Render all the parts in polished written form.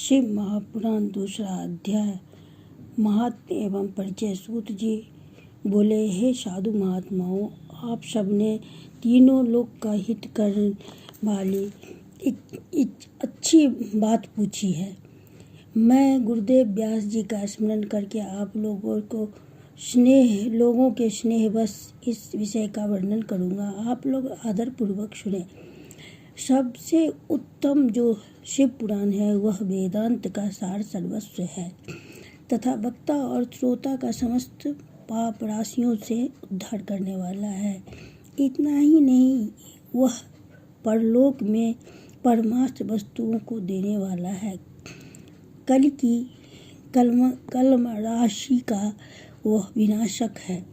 शिव महापुराण दूसरा अध्याय। महात्म्य एवं परिचय। सूत जी बोले, हे साधु महात्माओं, आप सबने तीनों लोक का हित करने वाली एक अच्छी बात पूछी है। मैं गुरुदेव व्यास जी का स्मरण करके आप लोगों के स्नेह बस इस विषय का वर्णन करूँगा। आप लोग आदरपूर्वक सुने। सबसे उत्तम जो शिव पुराण है वह वेदांत का सार सर्वस्व है तथा वक्ता और श्रोता का समस्त पाप राशियों से उद्धार करने वाला है। इतना ही नहीं, वह परलोक में परमार्थ वस्तुओं को देने वाला है। कल की कलम राशि का वह विनाशक है।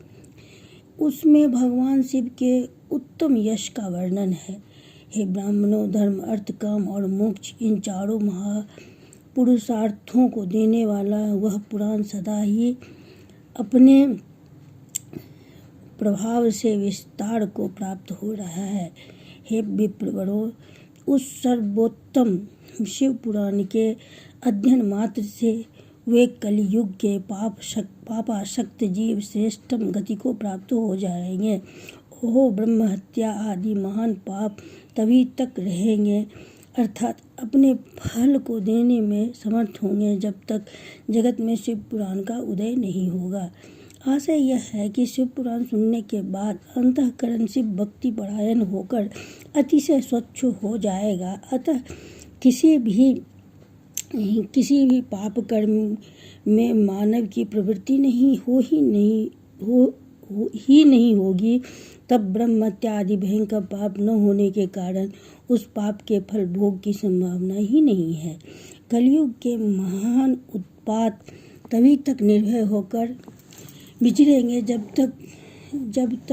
उसमें भगवान शिव के उत्तम यश का वर्णन है। हे ब्राह्मणों, धर्म, अर्थ, काम और मोक्ष, इन चारों महापुरुषार्थों को देने वाला वह पुराण सदा ही अपने प्रभाव से विस्तार को प्राप्त हो रहा है। हे विप्रवरों, उस सर्वोत्तम शिव पुराण के अध्ययन मात्र से वे कलियुग के पापासक्त जीव श्रेष्ठतम गति को प्राप्त हो जाएंगे। ओह, ब्रह्म हत्या आदि महान पाप तभी तक रहेंगे, अर्थात अपने फल को देने में समर्थ होंगे, जब तक जगत में शिव पुराण का उदय नहीं होगा। आशय यह है कि शिव पुराण सुनने के बाद अंतःकरण शिव भक्ति परायण होकर अतिशय स्वच्छ हो जाएगा। अतः किसी भी पाप कर्म में मानव की प्रवृत्ति नहीं होगी। तब ब्रह्म हत्या आदि भयंकर पाप न होने के कारण उस पाप के फल भोग की संभावना ही नहीं है। कलयुग के महान उत्पात तभी तक निर्भय होकर विचरेंगे जब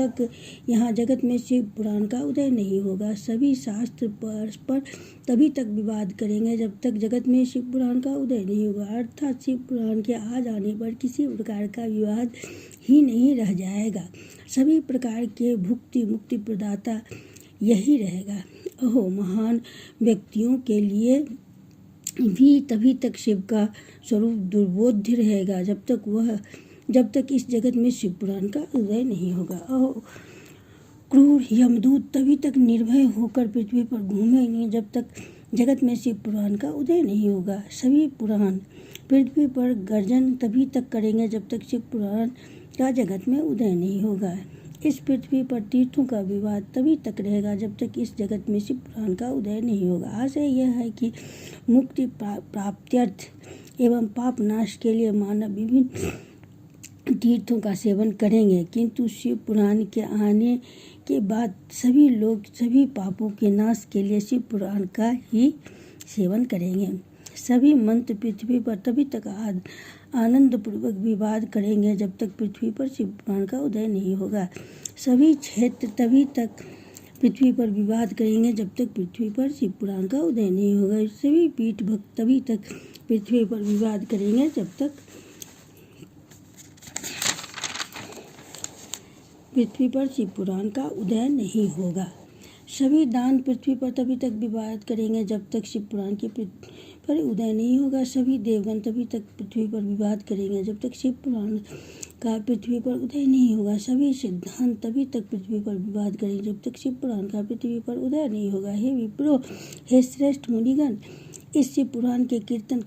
तक यहाँ जगत में शिव पुराण का उदय नहीं होगा। सभी शास्त्र परस्पर तभी तक विवाद करेंगे जब तक जगत में शिव पुराण का उदय नहीं होगा, अर्थात शिव पुराण के आ जाने पर किसी प्रकार का विवाद ही नहीं रह जाएगा। सभी प्रकार के भुक्ति मुक्ति प्रदाता यही रहेगा। ओहो, महान व्यक्तियों के लिए भी तभी तक शिव का स्वरूप दुर्बोध्य रहेगा जब तक इस जगत में शिव पुराण का उदय नहीं होगा। ओहो, क्रूर यमदूत तभी तक निर्भय होकर पृथ्वी पर घूमेंगे जब तक जगत में शिव पुराण का उदय नहीं होगा। सभी पुराण पृथ्वी पर गर्जन तभी तक करेंगे जब तक शिव पुराण का जगत में उदय नहीं होगा। इस पृथ्वी पर तीर्थों का विवाद तभी तक रहेगा जब तक इस जगत में शिव पुराण का उदय नहीं होगा। आशय यह है कि मुक्ति प्राप्त्यर्थ एवं पाप नाश के लिए मानव विभिन्न तीर्थों का सेवन करेंगे, किंतु शिव पुराण के आने के बाद सभी लोग सभी पापों के नाश के लिए शिव पुराण का ही सेवन करेंगे। सभी मंत्र पृथ्वी पर तभी तक आनंद पूर्वक विवाद करेंगे जब तक पृथ्वी पर शिव पुराण का उदय नहीं होगा। सभी क्षेत्र तभी तक पृथ्वी पर विवाद करेंगे जब तक पृथ्वी पर शिव पुराण का उदय नहीं होगा। सभी पीठ भक्त तभी तक पृथ्वी पर विवाद करेंगे जब तक पृथ्वी पर शिव पुराण का उदय नहीं होगा। सभी दान पृथ्वी पर तभी तक विवाद करेंगे जब तक शिव पुराण के पर उदय नहीं होगा। सभी देवगण तभी तक पृथ्वी पर विवाद करेंगे जब तक शिव पुराण का पृथ्वी पर उदय नहीं होगा। सभी सिद्धांत तभी तक पृथ्वी पर विवाद करेंगे जब तक शिव पुराण का पृथ्वी पर उदय नहीं होगा। हे विप्रो, हे श्रेष्ठ मुनिगण, इस शिव पुराण के कीर्तन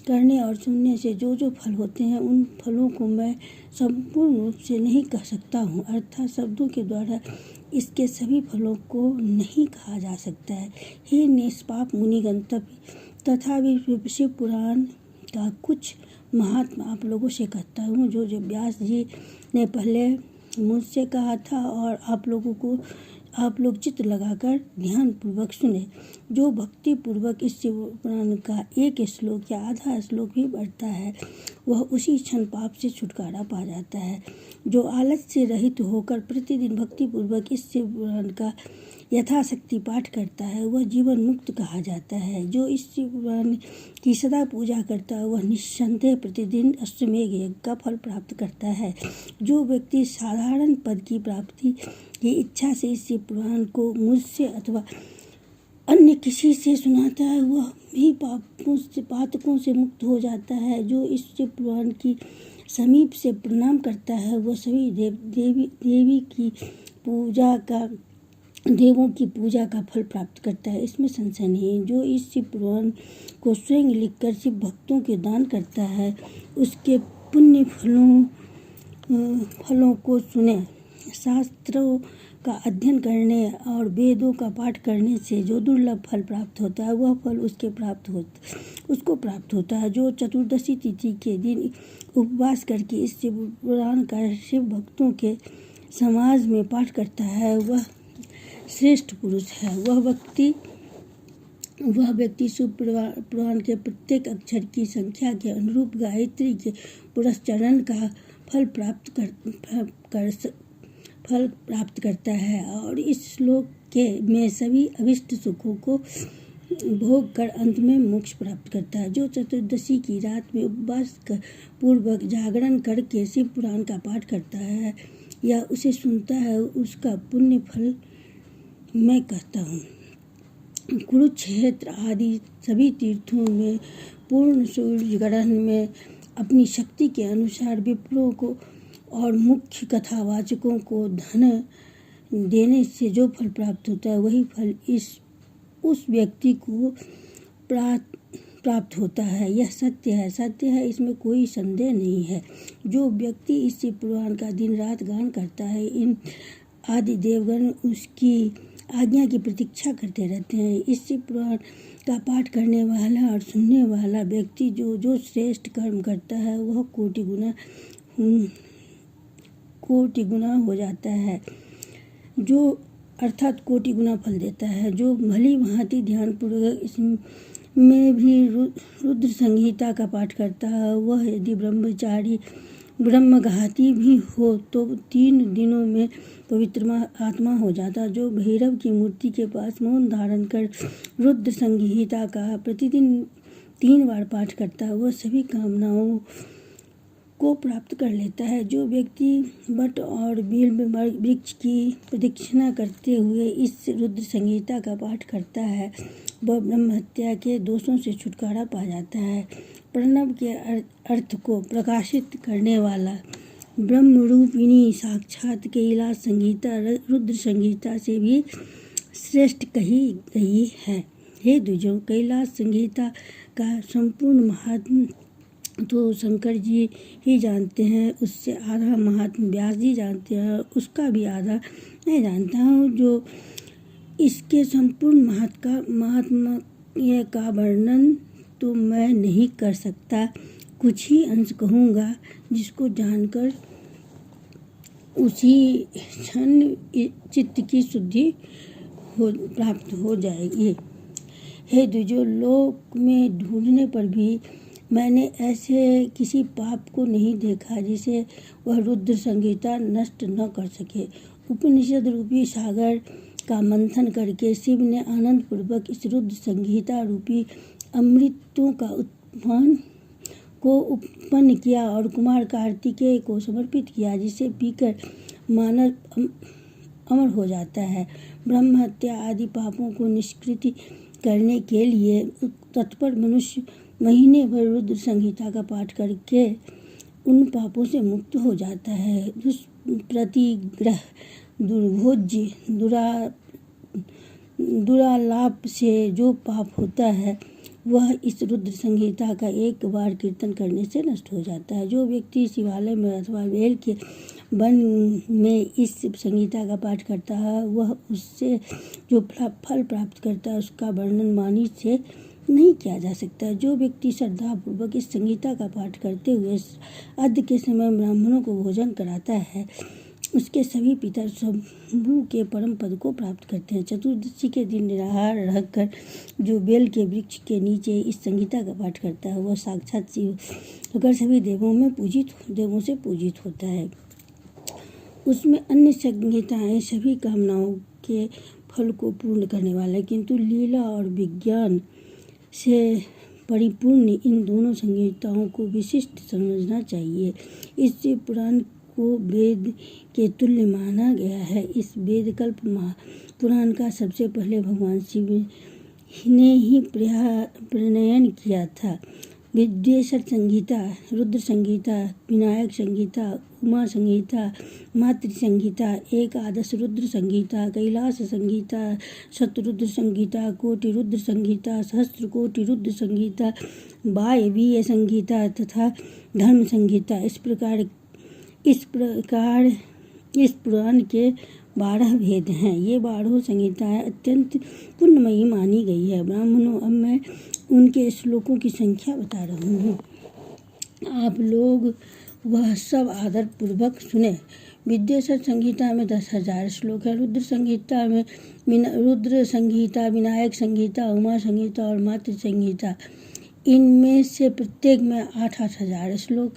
करने और सुनने से जो फल होते हैं, उन फलों को मैं संपूर्ण रूप से नहीं कह सकता हूँ, अर्थात शब्दों के द्वारा इसके सभी फलों को नहीं कहा जा सकता है। हे निष्पाप मुनिगण, तथा शिव पुराण का कुछ महात्मा आप लोगों से कहता हूँ, जो व्यास जी ने पहले मुझसे कहा था, और आप लोग चित्त लगाकर ध्यान पूर्वक सुने। जो भक्ति पूर्वक इस शिव पुराण का एक श्लोक या आधा श्लोक भी पढ़ता है, वह उसी क्षण पाप से छुटकारा पा जाता है। जो आलस्य से रहित होकर प्रतिदिन भक्ति पूर्वक इस शिव पुराण का यथाशक्ति पाठ करता है, वह जीवन मुक्त कहा जाता है। जो इस शिव पुराण की सदा पूजा करता है, वह निस्संदेह प्रतिदिन अश्वमेध यज्ञ का फल प्राप्त करता है। जो व्यक्ति साधारण पद की प्राप्ति की इच्छा से इस शिव पुराण को मुझसे अथवा अन्य किसी से सुनाता है वह भी पातकों से मुक्त हो जाता है। जो इस शिव पुराण की समीप से प्रणाम करता है वह सभी देवों की पूजा का फल प्राप्त करता है, इसमें संशय नहीं। जो इस शिव पुराण को स्वयं लिखकर शिव भक्तों के दान करता है उसके पुण्य फलों को सुने, शास्त्रों का अध्ययन करने और वेदों का पाठ करने से जो दुर्लभ फल प्राप्त होता है वह फल उसको प्राप्त होता है। जो चतुर्दशी तिथि के दिन उपवास करके इस शिव पुराण का शिव भक्तों के समाज में पाठ करता है वह श्रेष्ठ पुरुष है। वह व्यक्ति शिव पुराण के प्रत्येक अक्षर की संख्या के अनुरूप गायत्री के पुरस्चरण का फल प्राप्त करता है और इस श्लोक में सभी अभिष्ट सुखों को भोग कर अंत में मोक्ष प्राप्त करता है। जो चतुर्दशी की रात में उपवास पूर्वक जागरण करके शिव पुराण का पाठ करता है या उसे सुनता है उसका पुण्य फल मैं कहता हूँ। कुरुक्षेत्र आदि सभी तीर्थों में पूर्ण सूर्य ग्रहण में अपनी शक्ति के अनुसार विप्रों को और मुख्य कथावाचकों को धन देने से जो फल प्राप्त होता है वही फल उस व्यक्ति को प्राप्त होता है। यह सत्य है, इसमें कोई संदेह नहीं है। जो व्यक्ति इस शिव पुराण का दिन रात गान करता है इन आदि देवगण उसकी आज्ञा की प्रतीक्षा करते रहते हैं। इस शिव पुराण का पाठ करने वाला और सुनने वाला व्यक्ति जो श्रेष्ठ कर्म करता है वह कोटि गुना हो जाता है, जो अर्थात कोटि गुना फल देता है। जो भली भांति ध्यानपूर्वक इसमें भी रुद्र संहिता का पाठ करता है वह यदि ब्रह्मचारी ब्रह्मघाती भी हो तो 3 दिनों में पवित्र आत्मा हो जाता। जो भैरव की मूर्ति के पास मौन धारण कर रुद्र संहिता का प्रतिदिन 3 बार पाठ करता है वह सभी कामनाओं को प्राप्त कर लेता है। जो व्यक्ति बट और बिल्व वृक्ष की प्रदक्षिणा करते हुए इस रुद्र संहिता का पाठ करता है वह ब्रह्महत्या के दोषों से छुटकारा पा जाता है। प्रणव के अर्थ को प्रकाशित करने वाला ब्रह्मरूपिणी साक्षात कैलाश संहिता रुद्र संहिता से भी श्रेष्ठ कही गई है। हे द्विजों, कैलाश संहिता का संपूर्ण महात्म्य तो शंकर जी ही जानते हैं, उससे आधा महात्म्य व्यास जी जानते हैं, उसका भी आधा मैं जानता हूँ। जो इसके संपूर्ण महात्म्य का वर्णन तो मैं नहीं कर सकता, कुछ ही अंश कहूँगा जिसको जानकर उसी क्षण चित्त की शुद्धि प्राप्त हो जाएगी। हे द्विजों, लोक में ढूंढने पर भी मैंने ऐसे किसी पाप को नहीं देखा जिसे वह रुद्र संहिता नष्ट न कर सके। उपनिषद रूपी सागर का मंथन करके शिव ने आनंद पूर्वक इस रुद्र संहिता रूपी अमृतों का उत्पन्न किया और कुमार कार्तिकेय को समर्पित किया, जिसे पीकर मानव अमर हो जाता है। ब्रह्म हत्या आदि पापों को निष्कृति करने के लिए तत्पर मनुष्य महीने भर रुद्र संहिता का पाठ करके उन पापों से मुक्त हो जाता है। दुष्प्रतिग्रह, दुर्भोज्य, दुरालाप से जो पाप होता है वह इस रुद्र संहिता का एक बार कीर्तन करने से नष्ट हो जाता है। जो व्यक्ति शिवालय में अथवा बेल के वन में इस संहिता का पाठ करता है वह उससे जो फल प्राप्त करता है उसका वर्णन वाणी से नहीं किया जा सकता। जो व्यक्ति श्रद्धापूर्वक इस संहिता का पाठ करते हुए अद्य के समय ब्राह्मणों को भोजन कराता है उसके सभी पितर शंभु के परम पद को प्राप्त करते हैं। चतुर्दशी के दिन निराहार रहकर जो बेल के वृक्ष के नीचे इस संहिता का पाठ करता है वह साक्षात शिव होकर सभी देवों से पूजित होता है। उसमें अन्य संहिताएं सभी कामनाओं के फल को पूर्ण करने वाला, किंतु लीला और विज्ञान से परिपूर्ण इन दोनों संहिताओं को विशिष्ट समझना चाहिए। इस पुराण को वेद के तुल्य माना गया है। इस वेद कल्प पुराण का सबसे पहले भगवान शिव ने ही प्रणयन किया था। विद्वेश्वर संहिता, रुद्र संहिता, विनायक संहिता, उमा संहिता, मातृ संहिता, एकादश रुद्र संहिता, कैलाश संहिता, शतरुद्र संहिता, कोटि रुद्र संहिता, सहस्त्र कोटि रुद्र संहिता, वायवीय संहिता तथा धर्म संहिता। इस पुराण के 12 भेद हैं। ये 12 संहिताएं अत्यंत पुण्यमयी मानी गई है। ब्राह्मणों, अब मैं उनके श्लोकों की संख्या बता रहा हूँ, आप लोग वह सब आदर पूर्वक सुने। विद्वेश्वर संहिता में 10,000 श्लोक है। रुद्र संहिता, विनायक संहिता, उमा संहिता और मातृ संहिता, इनमें से प्रत्येक में 8,000 श्लोक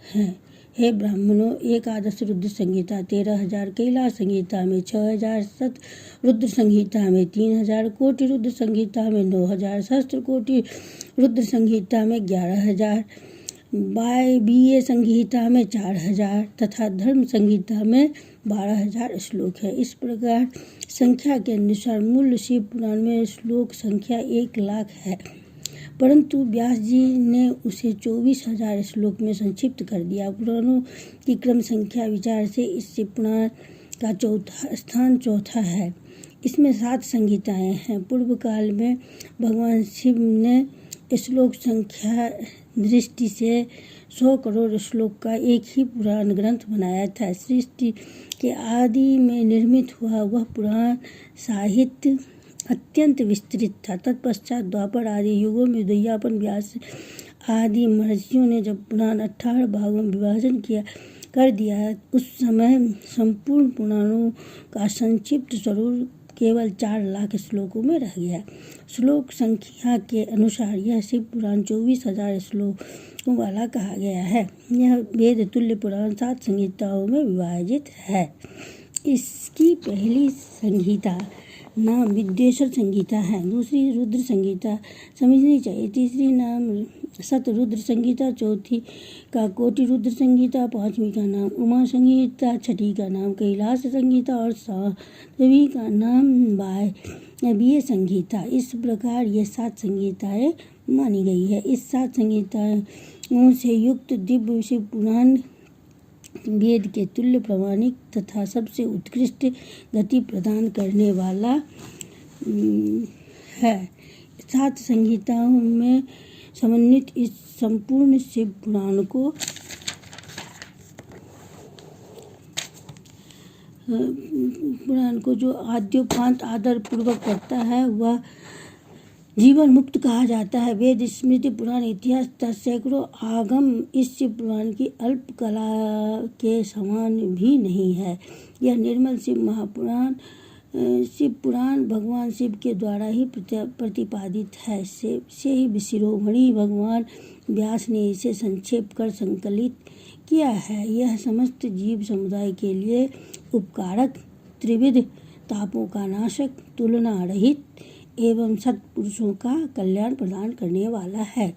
हैं। हे ब्राह्मणों, एकादश रुद्र संहिता 13,000, कैलाश संहिता में 6,000, शत रुद्र संहिता में 3,000, कोटि रुद्र संहिता में 9,000, सहस्त्र कोटि रुद्र संहिता में 11,000, वायवीय संहिता में 4,000 तथा धर्म संहिता में 12,000 श्लोक है। इस प्रकार संख्या के अनुसार मूल शिव पुराण में श्लोक संख्या 1,00,000 है, परंतु व्यास जी ने उसे 24,000 श्लोक में संक्षिप्त कर दिया। पुराणों की क्रम संख्या विचार से इस शिव पुराण का चौथा है। इसमें 7 संहिताएं हैं। पूर्व काल में भगवान शिव ने श्लोक संख्या दृष्टि से 100 करोड़ श्लोक का एक ही पुराण ग्रंथ बनाया था। सृष्टि के आदि में निर्मित हुआ वह पुराण साहित्य अत्यंत विस्तृत था। तत्पश्चात द्वापर आदि युगों में दयापन, व्यास आदि महर्षियों ने जब पुराण 18 भागों में विभाजन कर दिया, उस समय संपूर्ण पुराणों का संक्षिप्त स्वरूप केवल 4,00,000 श्लोकों में रह गया। श्लोक संख्या के अनुसार यह शिव पुराण 24,000 श्लोकों वाला कहा गया है। यह वेद तुल्य पुराण 7 संहिताओं में विभाजित है। इसकी पहली संहिता नाम विद्वेश्वर संहिता है, दूसरी रुद्र संहिता समझनी चाहिए, तीसरी नाम शत रुद्र संहिता, चौथी का कोटि रुद्र संहिता, पांचवी का नाम उमा संहिता, छठी का नाम कैलाश संहिता और सातवीं का नाम वायवीय संहिता। इस प्रकार ये 7 संहिताएं मानी गई है। इस 7 संहिताओं से युक्त दिव्य शिव पुराण वेद के तुल्य प्रमाणिक तथा सबसे उत्कृष्ट गति प्रदान करने वाला है। 7 संहिताओं में समन्वित इस संपूर्ण शिव पुराण को जो आद्योपांत आदर पूर्वक करता है वह जीवन मुक्त कहा जाता है। वेद, स्मृति, पुराण, इतिहास तथा सैकड़ों आगम इस शिव पुराण की अल्प कला के समान भी नहीं है। यह निर्मल शिव पुराण भगवान शिव के द्वारा ही प्रतिपादित है। से ही शिरोमणि भगवान व्यास ने इसे संक्षेप कर संकलित किया है। यह समस्त जीव समुदाय के लिए उपकारक, त्रिविध तापों का नाशक, तुलना रहित एवं सत्पुरुषों का कल्याण प्रदान करने वाला है।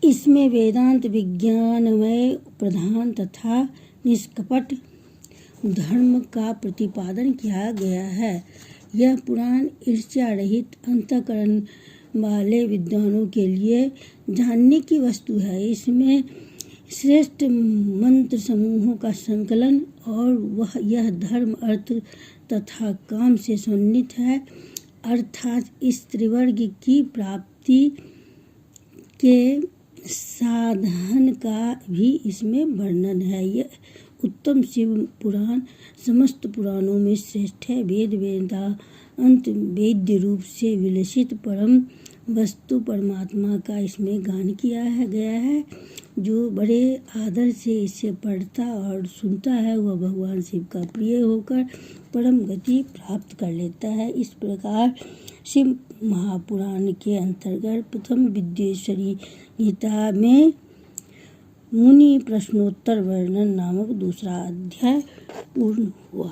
इसमें वेदांत विज्ञानमय प्रधान तथा निष्कपट धर्म का प्रतिपादन किया गया है। यह पुराण ईर्ष्या रहित अंतःकरण वाले विद्वानों के लिए जानने की वस्तु है। इसमें श्रेष्ठ मंत्र समूहों का संकलन और यह धर्म, अर्थ तथा काम से समन्वित है, अर्थात इस त्रिवर्ग की प्राप्ति के साधन का भी इसमें वर्णन है। यह उत्तम शिव पुराण समस्त पुराणों में श्रेष्ठ है। वेदांत वेद्य रूप से विलसित परम वस्तु परमात्मा का इसमें गान किया गया है। जो बड़े आदर से इसे पढ़ता और सुनता है वह भगवान शिव का प्रिय होकर परम गति प्राप्त कर लेता है। इस प्रकार शिव महापुराण के अंतर्गत प्रथम विद्वेश्वरी गीता में मुनि प्रश्नोत्तर वर्णन नामक दूसरा अध्याय पूर्ण हुआ।